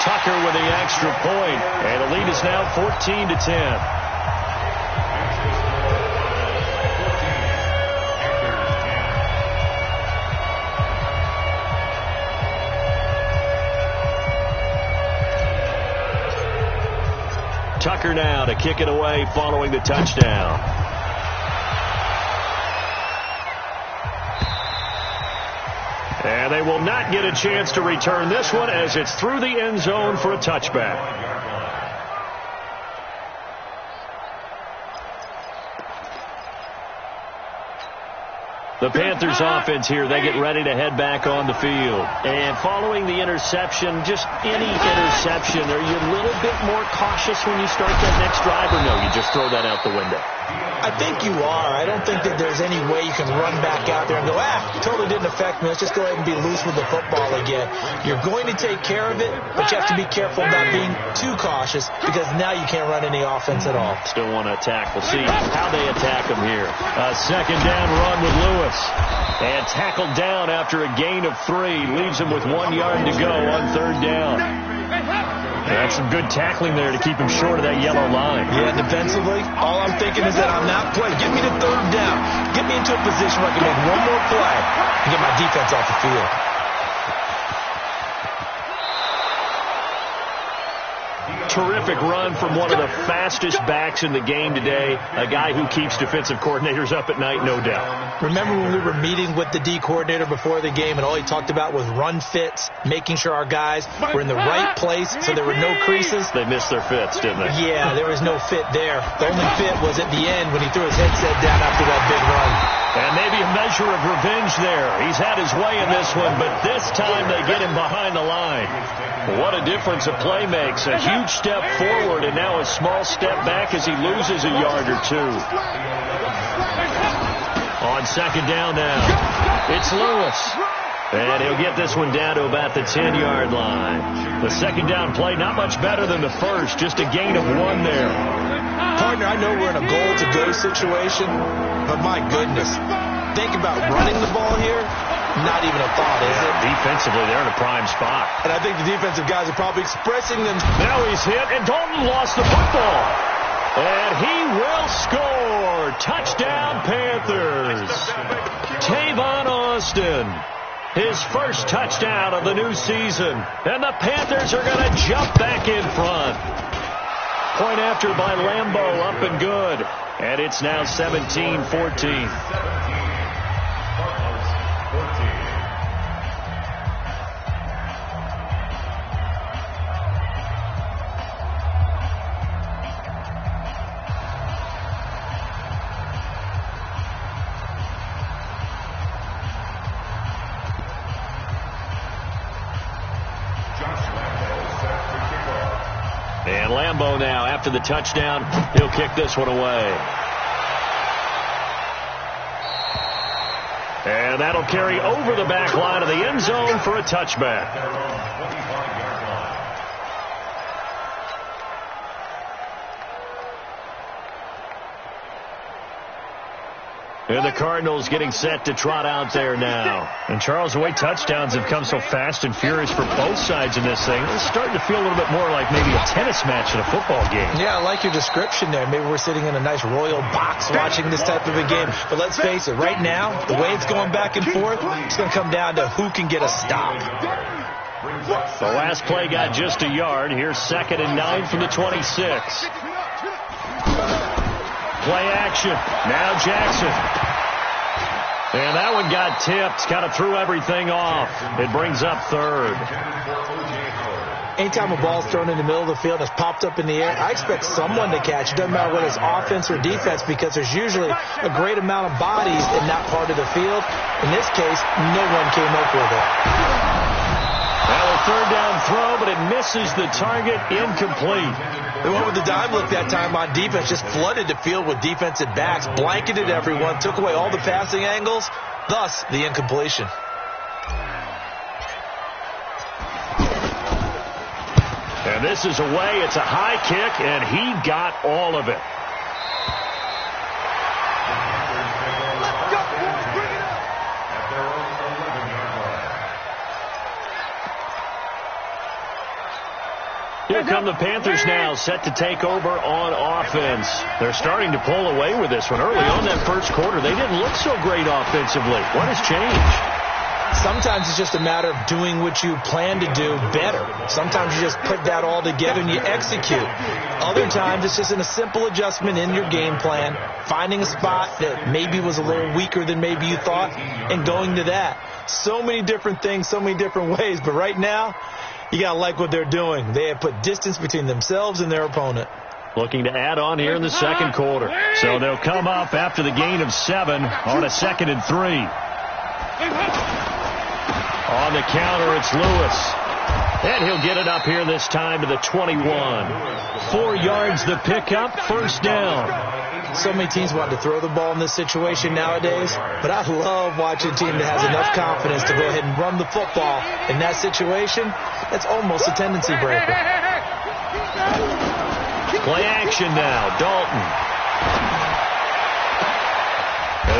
Tucker with the extra point, and the lead is now 14-10. Tucker now to kick it away following the touchdown. And they will not get a chance to return this one as it's through the end zone for a touchback. The Panthers offense here, they get ready to head back on the field. And following the interception, just any interception, are you a little bit more cautious when you start that next drive, or no, you just throw that out the window? I think you are. I don't think that there's any way you can run back out there and go, totally didn't affect me. Let's just go ahead and be loose with the football again. You're going to take care of it, but you have to be careful about being too cautious because now you can't run any offense at all. Still want to attack. We'll see how they attack them here. A second down run with Lewis. And tackled down after a gain of 3. Leaves him with 1 yard to go on third down. That's some good tackling there to keep him short of that yellow line. Yeah, defensively, all I'm thinking is that on that play, get me to third down. Get me into a position where I can make one more play and get my defense off the field. Terrific run from one of the fastest backs in the game today. A guy who keeps defensive coordinators up at night, no doubt. Remember when we were meeting with the D coordinator before the game and all he talked about was run fits, making sure our guys were in the right place so there were no creases? They missed their fits, didn't they? Yeah, there was no fit there. The only fit was at the end when he threw his headset down after that big run. And maybe a measure of revenge there. He's had his way in this one, but this time they get him behind the line. What a difference a play makes. A huge step forward and now a small step back as he loses a yard or two. On second down now, it's Lewis. And he'll get this one down to about the 10-yard line. The second down play, not much better than the first, just a gain of 1 there. Partner, I know we're in a goal-to-go situation, but my goodness, think about running the ball here. Not even a thought, is it? Defensively, they're in a prime spot. And I think the defensive guys are probably expressing them. Now he's hit, and Dalton lost the football. And he will score. Touchdown, Panthers. Tavon Austin. His first touchdown of the new season. And the Panthers are going to jump back in front. Point after by Lambeau, up and good. And it's now 17-14. And Lambeau now, after the touchdown, he'll kick this one away. And that'll carry over the back line of the end zone for a touchback. And the Cardinals getting set to trot out there now. And, Charles, the way touchdowns have come so fast and furious for both sides in this thing, it's starting to feel a little bit more like maybe a tennis match in a football game. Yeah, I like your description there. Maybe we're sitting in a nice royal box watching this type of a game. But let's face it, right now, the way it's going back and forth, it's going to come down to who can get a stop. The last play got just a yard. Here's 2nd and 9 from the 26. Play action. Now Jackson. And that one got tipped. Kind of threw everything off. It brings up 3rd. Anytime a ball's thrown in the middle of the field and it's popped up in the air, I expect someone to catch it. Doesn't matter whether it's offense or defense because there's usually a great amount of bodies in that part of the field. In this case, no one came up with it. Well, a 3rd down throw, but it misses the target. Incomplete. They went with the dime look that time on defense, just flooded the field with defensive backs, blanketed everyone, took away all the passing angles, thus the incompletion. And this is away. It's a high kick, and he got all of it. Here come the Panthers now, set to take over on offense. They're starting to pull away with this one. Early on that first quarter, they didn't look so great offensively. What has changed? Sometimes it's just a matter of doing what you plan to do better. Sometimes you just put that all together and you execute. Other times it's just a simple adjustment in your game plan, finding a spot that maybe was a little weaker than maybe you thought, and going to that. So many different things, so many different ways, but right now, you got to like what they're doing. They have put distance between themselves and their opponent. Looking to add on here in the second quarter. So they'll come up after the gain of 7 on a 2nd and 3. On the counter, it's Lewis. And he'll get it up here this time to the 21. 4 yards the pickup, first down. So many teams want to throw the ball in this situation nowadays, but I love watching a team that has enough confidence to go ahead and run the football. In that situation, that's almost a tendency breaker. Play action now, Dalton.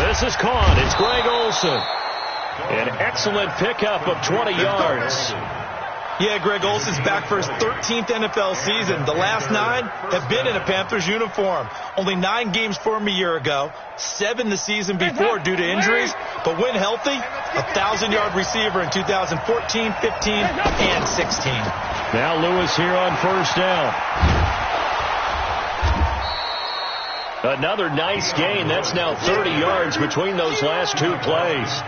This is caught. It's Greg Olsen. An excellent pickup of 20 yards. Yeah, Greg Olsen's back for his 13th NFL season. The last 9 have been in a Panthers uniform. Only 9 games for him a year ago, 7 the season before due to injuries. But when healthy, a 1,000-yard receiver in 2014, 15, and 16. Now Lewis here on first down. Another nice gain. That's now 30 yards between those last 2 plays.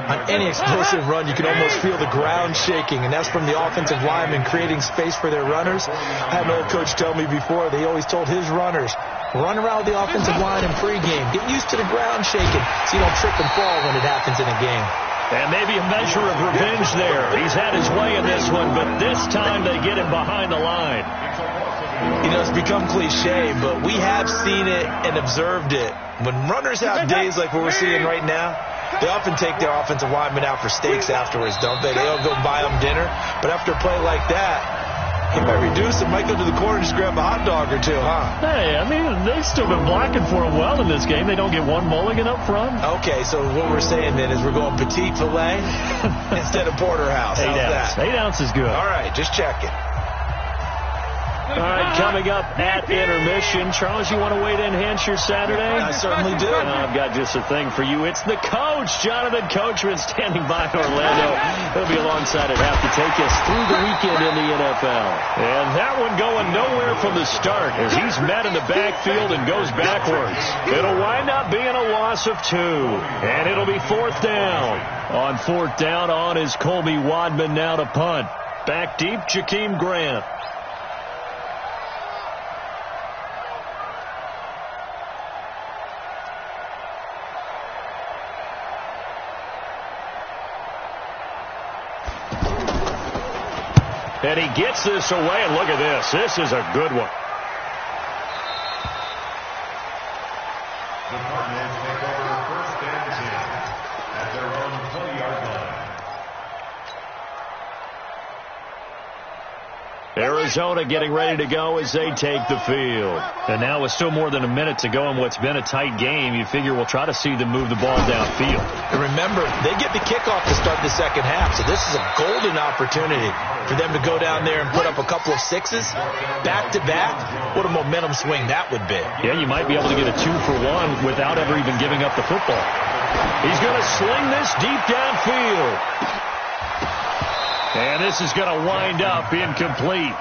On any explosive run, you can almost feel the ground shaking, and that's from the offensive linemen creating space for their runners. I had an old coach tell me before, they always told his runners, run around with the offensive line in pregame. Get used to the ground shaking so you don't trip and fall when it happens in a game. And maybe a measure of revenge there. He's had his way in this one, but this time they get him behind the line. You know, it's become cliche, but we have seen it and observed it. When runners have days like what we're seeing right now, they often take their offensive linemen out for steaks afterwards, don't they? They don't go buy them dinner. But after a play like that, he might reduce it, might go to the corner and just grab a hot dog or 2, huh? Hey, I mean, they've still been blocking for him well in this game. They don't get one mulligan up front. Okay, so what we're saying then is we're going petite filet instead of porterhouse. How's that? 8 ounce is good. All right, just checking. All right, coming up at intermission. Charles, you want to wait to enhance your Saturday? I certainly do. I've got just a thing for you. It's the coach, Jonathan Coachman, standing by Orlando. He'll be alongside at half to take us through the weekend in the NFL. And that one going nowhere from the start as he's met in the backfield and goes backwards. It'll wind up being a loss of 2. And it'll be 4th down. On 4th down, on is Colby Wadman now to punt. Back deep, Jakeem Grant. And he gets this away, and look at this. This is a good one. The Cardinals take over 1st and 10 at their own 20-yard line. Arizona getting ready to go as they take the field. And now with still more than a minute to go in what's been a tight game, you figure we'll try to see them move the ball downfield. And remember, they get the kickoff to start the second half, so this is a golden opportunity for them to go down there and put up a couple of 6s back-to-back. What a momentum swing that would be. Yeah, you might be able to get a 2-for-1 without ever even giving up the football. He's going to sling this deep downfield. And this is going to wind up incomplete.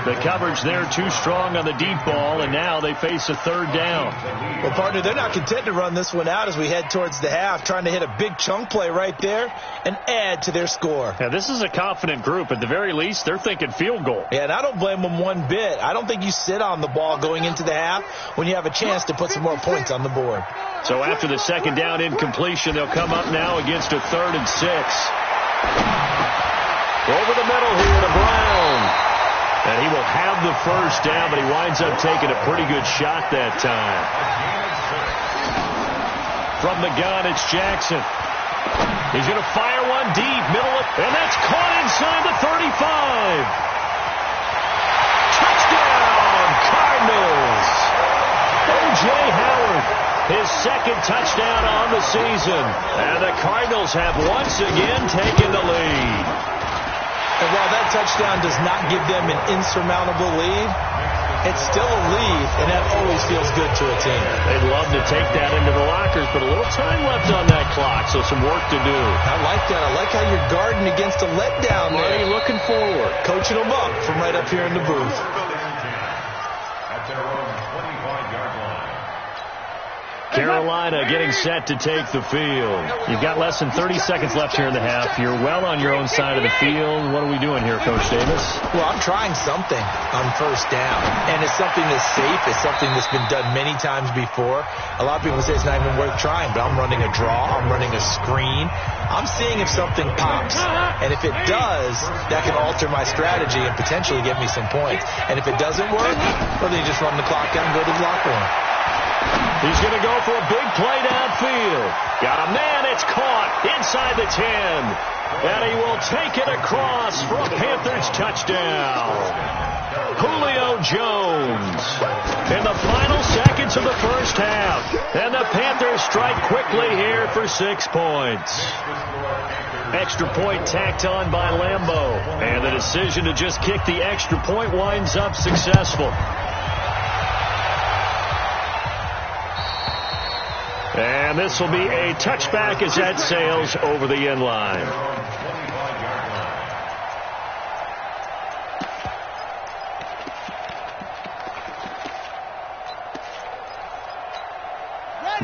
The coverage there too strong on the deep ball, and now they face a 3rd down. Well, partner, they're not content to run this one out as we head towards the half, trying to hit a big chunk play right there and add to their score. Yeah, this is a confident group. At the very least, they're thinking field goal. Yeah, and I don't blame them one bit. I don't think you sit on the ball going into the half when you have a chance to put some more points on the board. So after the 2nd down incompletion, they'll come up now against a 3rd and 6. Over the middle here to Brown. And he will have the 1st down, but he winds up taking a pretty good shot that time. From the gun, it's Jackson. He's going to fire one deep, and that's caught inside the 35. Touchdown, Cardinals. O.J. Howard, his 2nd touchdown on the season. And the Cardinals have once again taken the lead. And while that touchdown does not give them an insurmountable lead, it's still a lead, and that always feels good to a team. They'd love to take that into the lockers, but a little time left on that clock, so some work to do. I like that. I like how you're guarding against a letdown there. Marty looking forward. Coaching them up from right up here in the booth. At their own 25-yard line. Carolina getting set to take the field. You've got less than 30 seconds left here in the half. You're well on your own side of the field. What are we doing here, Coach Davis? Well, I'm trying something on first down, and it's something that's safe. It's something that's been done many times before. A lot of people say it's not even worth trying, but I'm running a draw. I'm running a screen. I'm seeing if something pops, and if it does, that can alter my strategy and potentially get me some points. And if it doesn't work, well, then you just run the clock down and go to the locker room. He's going to go for a big play downfield. Got a man. It's caught inside the 10. And he will take it across for a Panthers touchdown. Julio Jones in the final seconds of the first half. And the Panthers strike quickly here for 6 points. Extra point tacked on by Lambeau. And the decision to just kick the extra point winds up successful. And this will be a touchback as that sails over the end line.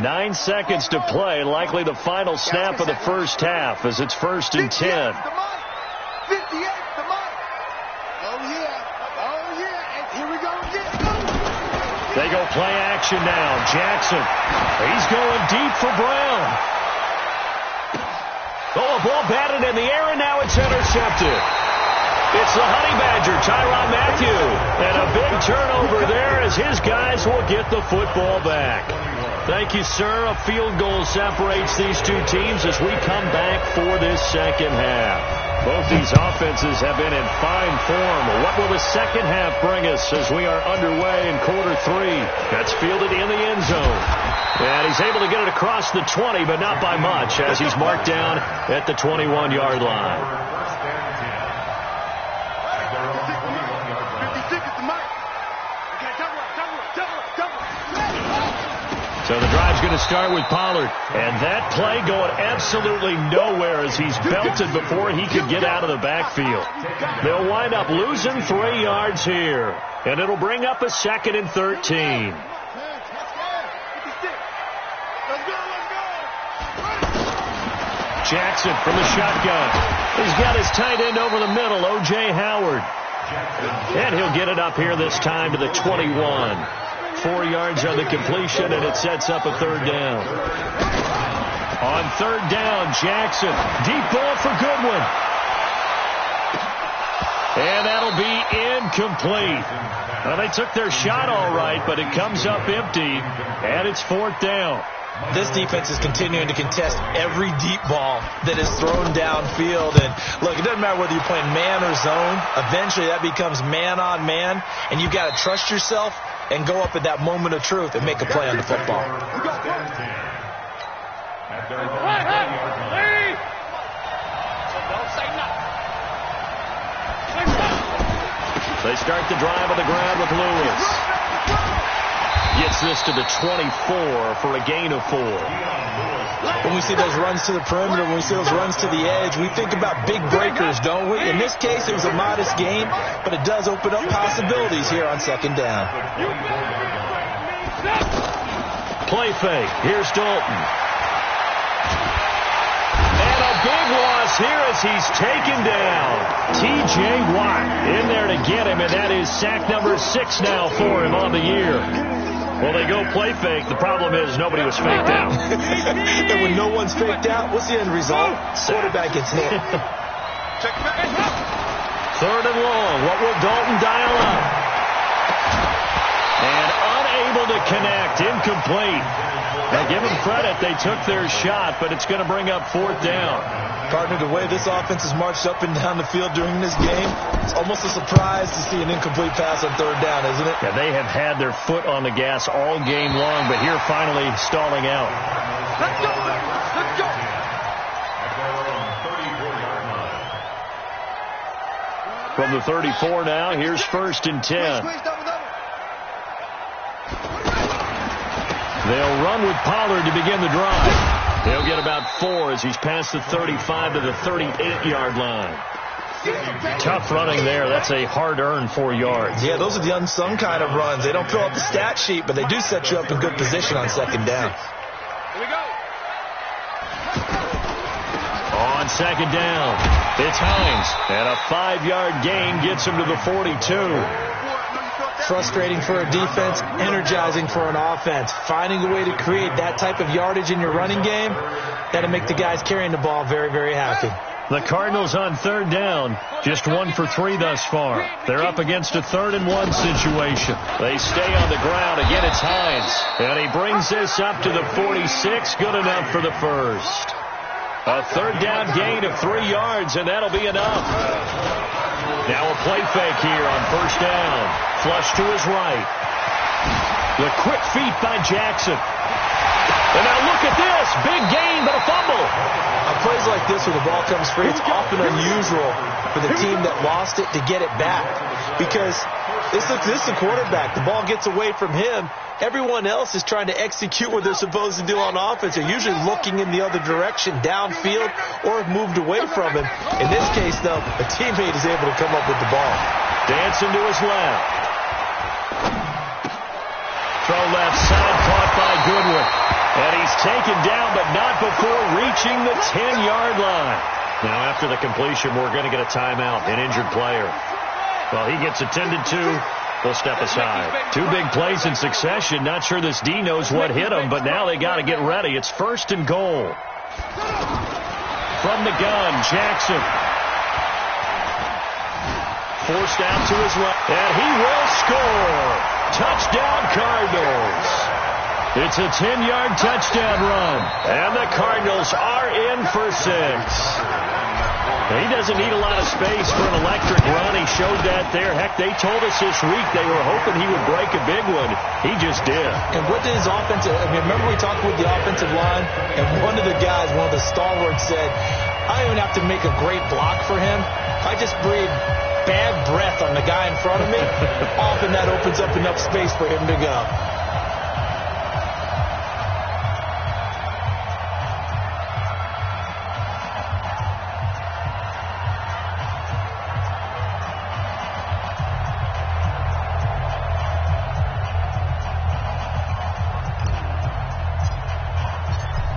Nine seconds to play, likely the final snap of the first half as it's 1st and 10. They go play action now. Jackson. He's going deep for Brown. Oh, a ball batted in the air, and now it's intercepted. It's the Honey Badger, Tyrann Mathieu. And a big turnover there as his guys will get the football back. Thank you, sir. A field goal separates these two teams as we come back for this second half. Both these offenses have been in fine form. What will the second half bring us as we are underway in quarter 3? That's fielded in the end zone. And he's able to get it across the 20, but not by much as he's marked down at the 21-yard line. So the drive's going to start with Pollard. And that play going absolutely nowhere as he's belted before he could get out of the backfield. They'll wind up losing 3 yards here. And it'll bring up a 2nd and 13. Jackson from the shotgun. He's got his tight end over the middle, O.J. Howard. And he'll get it up here this time to the 21. 4 yards on the completion, and it sets up a 3rd down. On 3rd down, Jackson. Deep ball for Goodwin. And that'll be incomplete. Well, they took their shot all right, but it comes up empty, and it's 4th down. This defense is continuing to contest every deep ball that is thrown downfield. And look, it doesn't matter whether you're playing man or zone. Eventually, that becomes man on man, and you've got to trust yourself and go up at that moment of truth and make a play on the football. They start the drive on the ground with Lewis. Gets this to the 24 for a gain of 4. When we see those runs to the perimeter, when we see those runs to the edge, we think about big breakers, don't we? In this case, it was a modest gain, but it does open up possibilities here on 2nd down. Play fake. Here's Dalton. And a big loss here as he's taken down. T.J. Watt in there to get him, and that is sack number 6 now for him on the year. Well, they go play fake. The problem is nobody was faked out. And when no one's faked out, what's the end result? Quarterback gets hit. 3rd and long. What will Dalton dial up? And unable to connect. Incomplete. Now, give them credit. They took their shot, but it's going to bring up 4th down. Partner, the way this offense has marched up and down the field during this game, it's almost a surprise to see an incomplete pass on 3rd down, isn't it? Yeah, they have had their foot on the gas all game long, but here finally stalling out. Let's go! Let's go! At their own 34-yard line. From the 34 now, here's 1st and 10. They'll run with Pollard to begin the drive. He'll get about 4 as he's past the 35 to the 38-yard line. Tough running there. That's a hard-earned 4 yards. Yeah, those are the unsung kind of runs. They don't fill out the stat sheet, but they do set you up in good position on 2nd down. Here we go. On 2nd down, it's Hines. And a 5-yard gain gets him to the 42. Frustrating for a defense, energizing for an offense. Finding a way to create that type of yardage in your running game, that'll make the guys carrying the ball very, very happy. The Cardinals on 3rd down, just 1 for 3 thus far. They're up against a 3rd and 1 situation. They stay on the ground. Again, it's Hines. And he brings this up to the 46. Good enough for the first. A 3rd down gain of 3 yards, and that'll be enough. Now a play fake here on 1st down. Flush to his right. The quick feet by Jackson. And now look at this. Big gain, but a fumble. On plays like this where the ball comes free, it's often unusual for the team that lost it to get it back. Because this is the quarterback. The ball gets away from him. Everyone else is trying to execute what they're supposed to do on offense. They're usually looking in the other direction, downfield, or have moved away from him. In this case, though, a teammate is able to come up with the ball. Dancing to his left. Throw left side, caught by Goodwin. And he's taken down, but not before reaching the 10-yard line. Now, after the completion, we're going to get a timeout, an injured player. Well, he gets attended to. They'll step aside. 2 big plays in succession. Not sure this D knows what hit him, but now they got to get ready. It's 1st and goal. From the gun, Jackson. Forced out to his right. And he will score. Touchdown, Cardinals. It's a 10-yard touchdown run. And the Cardinals are in for 6. He doesn't need a lot of space for an electric run. He showed that there. Heck, they told us this week they were hoping he would break a big one. He just did. And what did his offensive... I mean, remember we talked with the offensive line? And one of the guys, one of the stalwarts said, I don't even have to make a great block for him. I just breathe bad breath on the guy in front of me. Often that opens up enough space for him to go.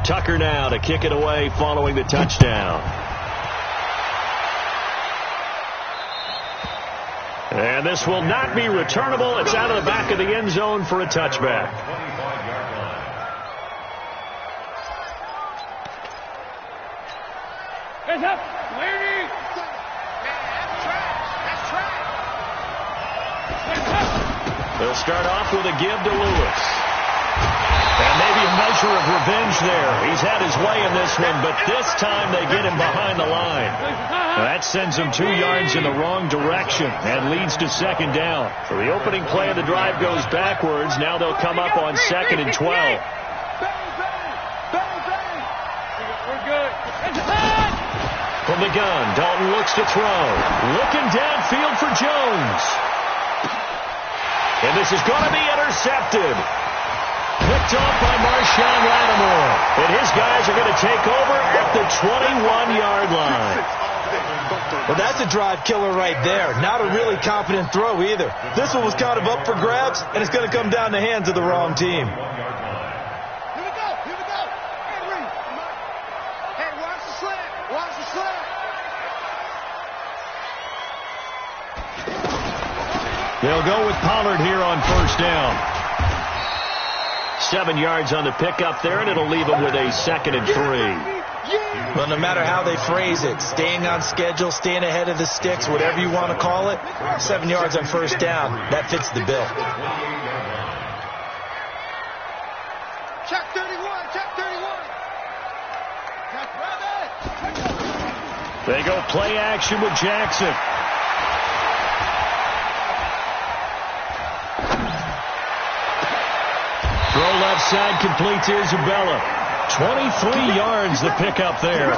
Tucker now to kick it away following the touchdown. And this will not be returnable. It's out of the back of the end zone for a touchback. Hands up. Lady. They'll start off with a give to Lewis. And maybe a measure of revenge there. He's had his way in this one, but this time they get him behind the line. That sends him 2 yards in the wrong direction and leads to 2nd down. So the opening play of the drive goes backwards. Now they'll come up on 2nd and 12. We're good. From the gun, Dalton looks to throw. Looking downfield for Jones. And this is going to be intercepted. Picked off by Marshawn Lattimore. And his guys are going to take over at the 21-yard line. Well, that's a drive killer right there. Not a really confident throw either. This one was kind of up for grabs, and it's going to come down the hands of the wrong team. Here we go. Hey, Reed. Hey, watch the slant. Watch the slant. They'll go with Pollard here on 1st down. 7 yards on the pickup there, and it'll leave them with a 2nd and 3. Well, no matter how they phrase it, staying on schedule, staying ahead of the sticks, whatever you want to call it, 7 yards on 1st down, that fits the bill. Check 31. Check 31. They go play action with Jackson. Throw left side complete to Isabella. 23 yards the pickup there.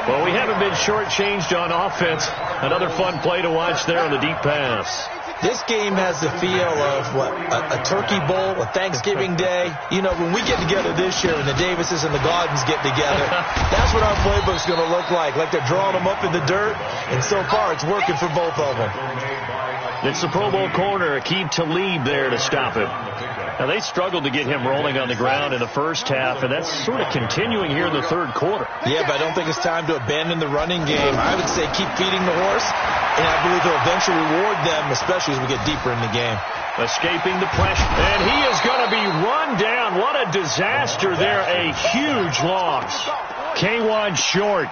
Well, we haven't been shortchanged on offense. Another fun play to watch there on the deep pass. This game has the feel of, a Turkey Bowl, a Thanksgiving Day. You know, when we get together this year and the Davises and the Gardens get together, that's what our playbook's going to look like they're drawing them up in the dirt, and so far it's working for both of them. It's the Pro Bowl corner, Aqib Talib, there to stop him. Now, they struggled to get him rolling on the ground in the first half, and that's sort of continuing here in the third quarter. Yeah, but I don't think it's time to abandon the running game. I would say keep feeding the horse, and I believe he'll eventually reward them, especially as we get deeper in the game. Escaping the pressure, and he is going to be run down. What a disaster there, a huge loss. K'Wan Short.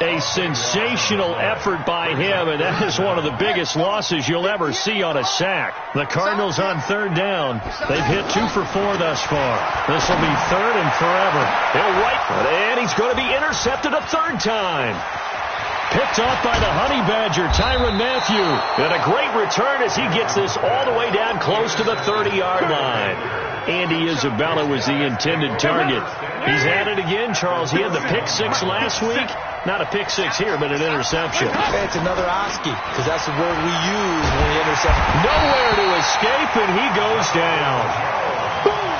A sensational effort by him, and that is one of the biggest losses you'll ever see on a sack. The Cardinals on third down. They've hit 2 for 4 thus far. This will be third and forever. He'll and he's going to be intercepted a third time. Picked off by the Honey Badger, Tyrann Mathieu. And a great return as he gets this all the way down close to the 30-yard line. Andy Isabella was the intended target. He's at it again, Charles. He had the pick 6 last week. Not a pick 6 here, but an interception. Hey, it's another Oski, because that's the word we use when we intercept. Nowhere to escape, and he goes down.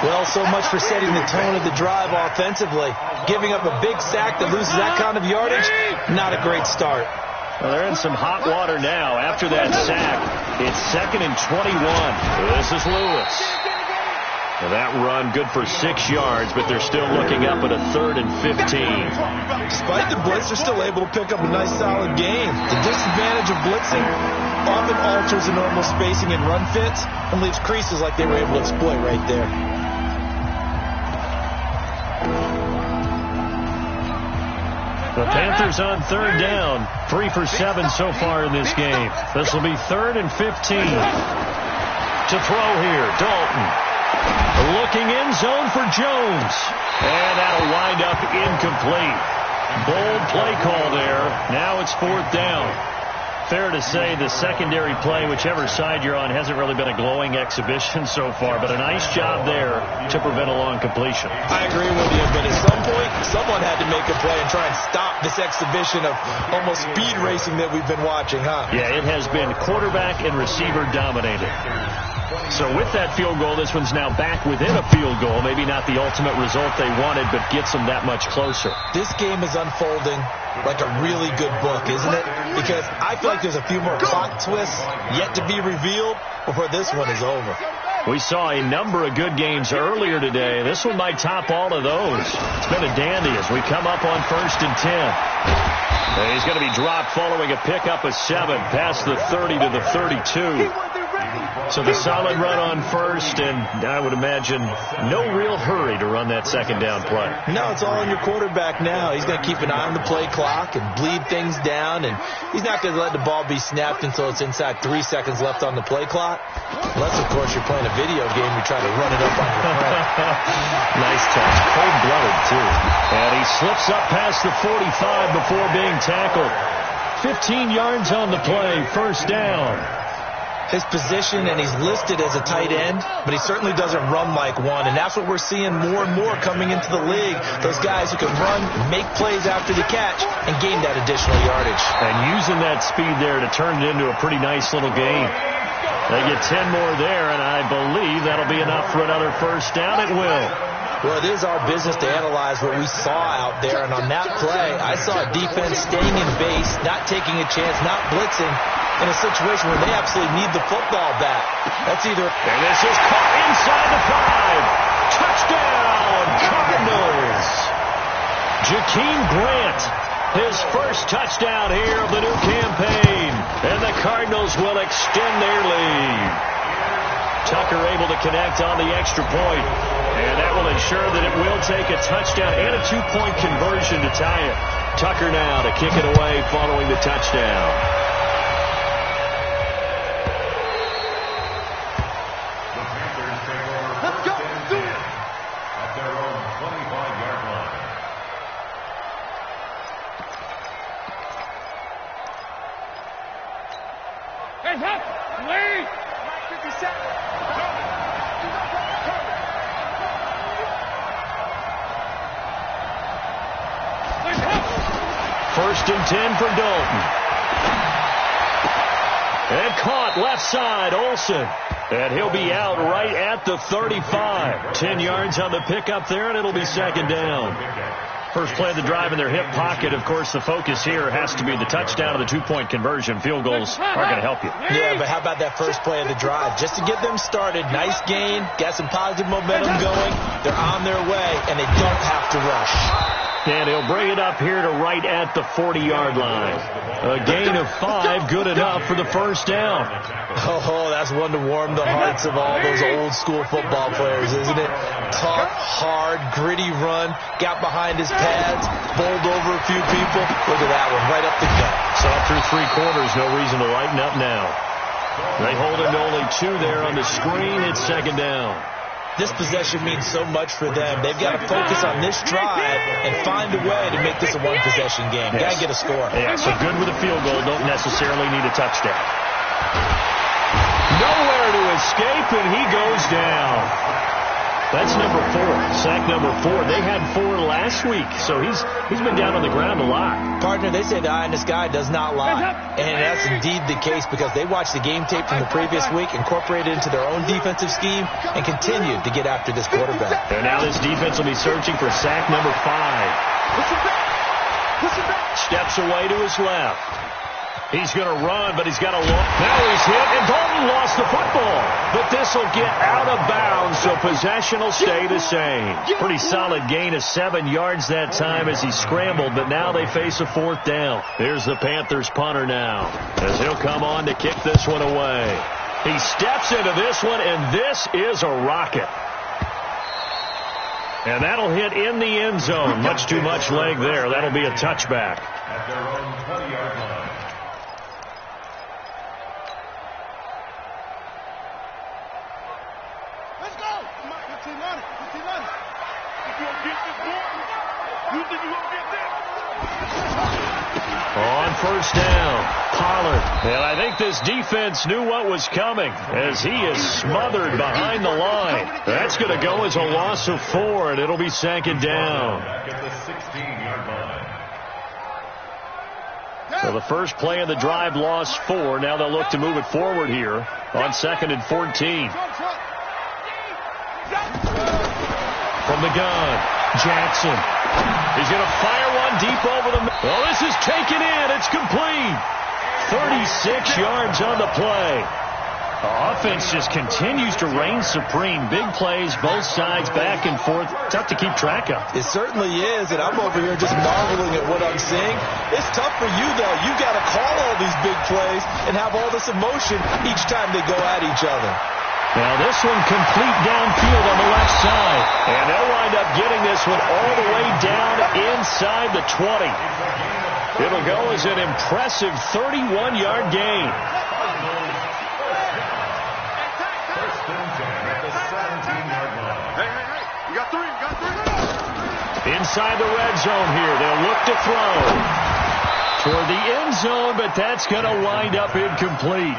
Well, so much for setting the tone of the drive offensively. Giving up a big sack that loses that kind of yardage, not a great start. Well, they're in some hot water now. After that sack, it's 2nd and 21. This is Lewis. Well, that run good for 6 yards, but they're still looking up at a 3rd and 15. Despite the blitz, they're still able to pick up a nice solid gain. The disadvantage of blitzing often alters the normal spacing and run fits and leaves creases like they were able to exploit right there. The Panthers on third down. 3 for 7 so far in this game. This will be 3rd and 15. To throw here, Dalton. Looking in zone for Jones. And that'll wind up incomplete. Bold play call there. Now it's 4th down. Fair to say the secondary play, whichever side you're on, hasn't really been a glowing exhibition so far, but a nice job there to prevent a long completion. I agree with you, but at some point, someone had to make a play and try and stop this exhibition of almost speed racing that we've been watching, huh? Yeah, it has been quarterback and receiver dominated. So with that field goal, this one's now back within a field goal. Maybe not the ultimate result they wanted, but gets them that much closer. This game is unfolding like a really good book, isn't it? Because I feel like there's a few more plot twists yet to be revealed before this one is over. We saw a number of good games earlier today. This one might top all of those. It's been a dandy as we come up on 1st and 10. And he's going to be dropped following a pickup of 7 past the 30 to the 32. So the solid run on first, and I would imagine no real hurry to run that 2nd down play. No, it's all on your quarterback now. He's going to keep an eye on the play clock and bleed things down, and he's not going to let the ball be snapped until it's inside 3 seconds left on the play clock. Unless, of course, you're playing a video game, you try to run it up on your friend. Nice touch. Cold-blooded, too. And he slips up past the 45 before being tackled. 15 yards on the play, 1st down. His position, and he's listed as a tight end, but he certainly doesn't run like one, and that's what we're seeing more and more coming into the league. Those guys who can run, make plays after the catch, and gain that additional yardage. And using that speed there to turn it into a pretty nice little game. They get 10 more there, and I believe that'll be enough for another 1st down. It will. Well, it is our business to analyze what we saw out there, and on that play, I saw a defense staying in base, not taking a chance, not blitzing, in a situation where they absolutely need the football back. That's either... And this is caught inside the 5. Touchdown, Cardinals. Jakeem Grant, his first touchdown here of the new campaign. And the Cardinals will extend their lead. Tucker able to connect on the extra point. And that will ensure that it will take a touchdown and a 2-point conversion to tie it. Tucker now to kick it away following the touchdown. First and 10 for Dalton. And caught left side, Olsen. And he'll be out right at the 35. 10 yards on the pickup there, and it'll be second down. First play of the drive in their hip pocket. Of course, the focus here has to be the touchdown and the two-point conversion. Field goals aren't going to help you. Yeah, but how about that first play of the drive? Just to get them started, nice gain, got some positive momentum going. They're on their way, and they don't have to rush. And he'll bring it up here to right at the 40-yard line. A gain of 5, good enough for the first down. Oh, that's one to warm the hearts of all those old-school football players, isn't it? Tough, hard, gritty run, got behind his pads, bowled over a few people. Look at that one, right up the gut. So through 3 quarters, no reason to lighten up now. They hold him to only 2 there on the screen. It's second down. This possession means so much for them. They've got to focus on this drive and find a way to make this a one-possession game. Got to get a score. Yeah, so good with a field goal. Don't necessarily need a touchdown. Nowhere to escape, and he goes down. That's number 4. Sack number 4. They had 4 last week, so he's been down on the ground a lot. Partner, they say the eye in the sky does not lie. And that's indeed the case because they watched the game tape from the previous week, incorporated it into their own defensive scheme, and continued to get after this quarterback. And now this defense will be searching for sack number 5. Steps away to his left. He's going to run, but he's got a long. Now he's hit, and Dalton lost the football. But this will get out of bounds, so possession will stay the same. Pretty solid gain of 7 yards that time as he scrambled, but now they face a 4th down. Here's the Panthers punter now, as he'll come on to kick this one away. He steps into this one, and this is a rocket. And that'll hit in the end zone. Much too much leg there. That'll be a touchback. At their own 20-yard line. On first down, Pollard. And I think this defense knew what was coming as he is smothered behind the line. That's going to go as a loss of 4, and it'll be second down. At the 16-yard line. So the first play of the drive lost 4. Now they'll look to move it forward here on 2nd and 14. From the gun, Jackson. He's going to fire one deep over the middle. Oh, this is taken in. It's complete. 36 yards on the play. The offense just continues to reign supreme. Big plays, both sides, back and forth. Tough to keep track of. It certainly is, and I'm over here just marveling at what I'm seeing. It's tough for you, though. You've got to call all these big plays and have all this emotion each time they go at each other. Now this one complete downfield on the left side. And they'll wind up getting this one all the way down inside the 20. It'll go as an impressive 31-yard gain. You got 3. Inside the red zone here. They'll look to throw toward the end zone, but that's going to wind up incomplete.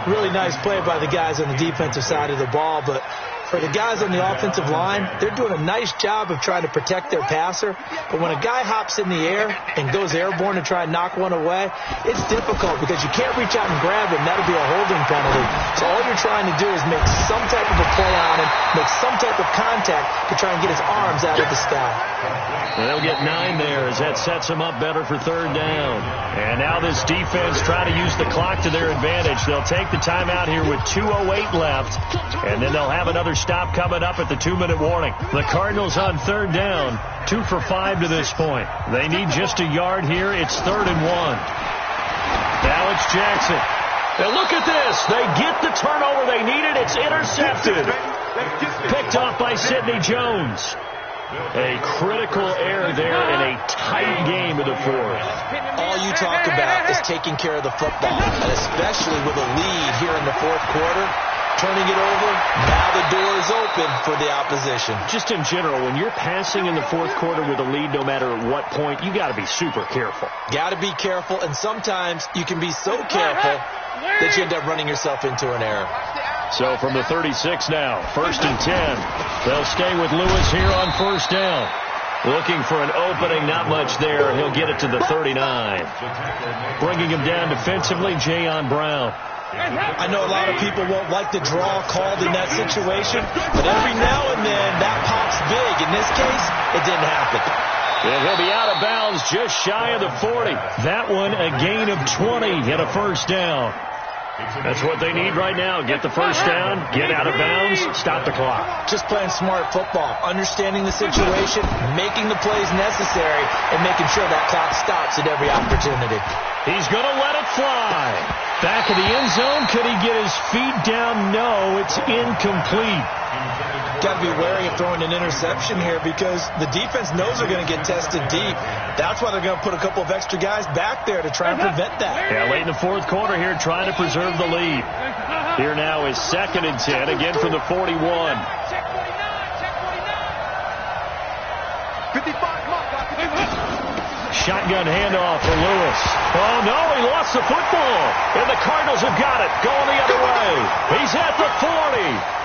Really nice play by the guys on the defensive side of the ball, but for the guys on the offensive line, they're doing a nice job of trying to protect their passer. But when a guy hops in the air and goes airborne to try and knock one away, it's difficult because you can't reach out and grab him. That'll be a holding penalty. So all you're trying to do is make some type of a play on him, make some type of contact to try and get his arms out of the sky. And they'll get 9 there as that sets them up better for 3rd down. And now this defense trying to use the clock to their advantage. They'll take the timeout here with 2:08 left, and then they'll have another stop coming up at the 2-minute warning. The Cardinals on 3rd down, 2 for 5 to this point. They need just a yard here. It's 3rd and 1. Now it's Jackson. And look at this. They get the turnover they needed. It's intercepted. Picked off by Sidney Jones. A critical error there in a tight game in the 4th. All you talk about is taking care of the football, and especially with a lead here in the 4th quarter. Turning it over, now the door is open for the opposition. Just in general, when you're passing in the 4th quarter with a lead, no matter at what point, you got to be super careful. Got to be careful, and sometimes you can be so careful that you end up running yourself into an error. So from the 36 now, 1st and 10. They'll stay with Lewis here on 1st down. Looking for an opening, not much there. He'll get it to the 39. Bringing him down defensively, Jayon Brown. I know a lot of people won't like the draw called in that situation, but every now and then that pops big. In this case, it didn't happen. And he'll be out of bounds just shy of the 40. That one a gain of 20 and a first down. That's what they need right now. Get the first down, get out of bounds, stop the clock. Just playing smart football, understanding the situation, making the plays necessary, and making sure that clock stops at every opportunity. He's going to let it fly. Back of the end zone. Could he get his feet down? No, it's incomplete. Got to be wary of throwing an interception here because the defense knows they're going to get tested deep. That's why they're going to put a couple of extra guys back there to try and prevent that. Yeah, late in the fourth quarter here, trying to preserve the lead. Here now is 2nd and 10, again from the 41. Check 49. Check 49. 55, come on, Shotgun handoff for Lewis. Oh, no, he lost the football. And the Cardinals have got it, going the other way. He's at the 40.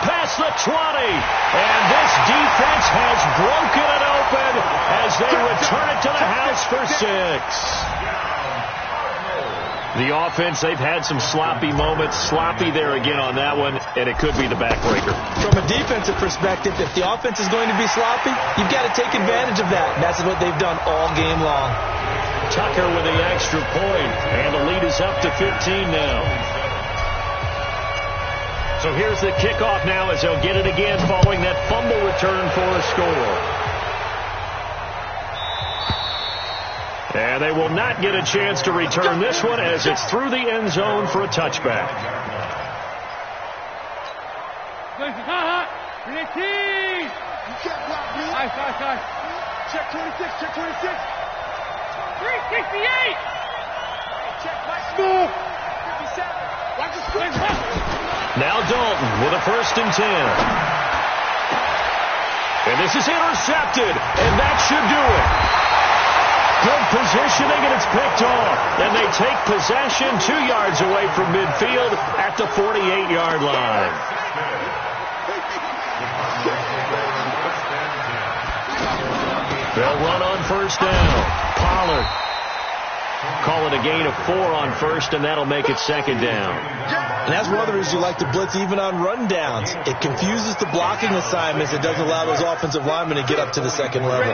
Past the 20, and this defense has broken it open as they return it to the house for 6. The offense, they've had some sloppy moments. Sloppy there again on that one, and it could be the backbreaker. From a defensive perspective, if the offense is going to be sloppy, you've got to take advantage of that, and that's what they've done all game long. Tucker with the extra point, and the lead is up to 15 now. So here's the kickoff now as they'll get it again following that fumble return for a score. And they will not get a chance to return this one as it's through the end zone for a touchback. Check 26, check 26. 368. Check my school. 57. Watch the screen. Now Dalton with a 1st and 10. And this is intercepted, and that should do it. Good positioning, and it's picked off. And they take possession 2 yards away from midfield at the 48-yard line. They'll run on 1st down. Pollard. Call it a gain of 4 on 1st, and that'll make it 2nd down. And that's one of the reasons you like to blitz even on rundowns. It confuses the blocking assignments. It doesn't allow those offensive linemen to get up to the 2nd level.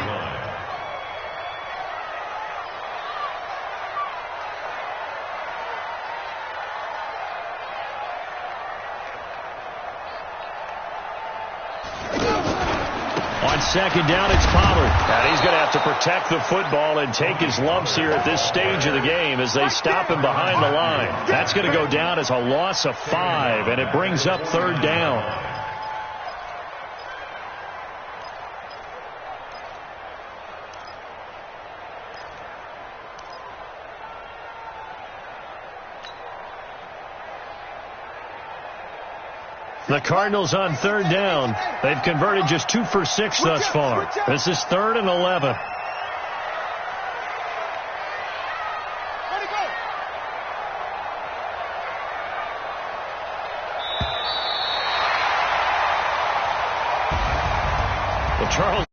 On 2nd down, it's Pollard. And he's going to have to protect the football and take his lumps here at this stage of the game as they stop him behind the line. That's going to go down as a loss of 5, and it brings up 3rd down. The Cardinals on 3rd down. They've converted just 2 for 6 thus far. This is 3rd and 11. Well, Charles,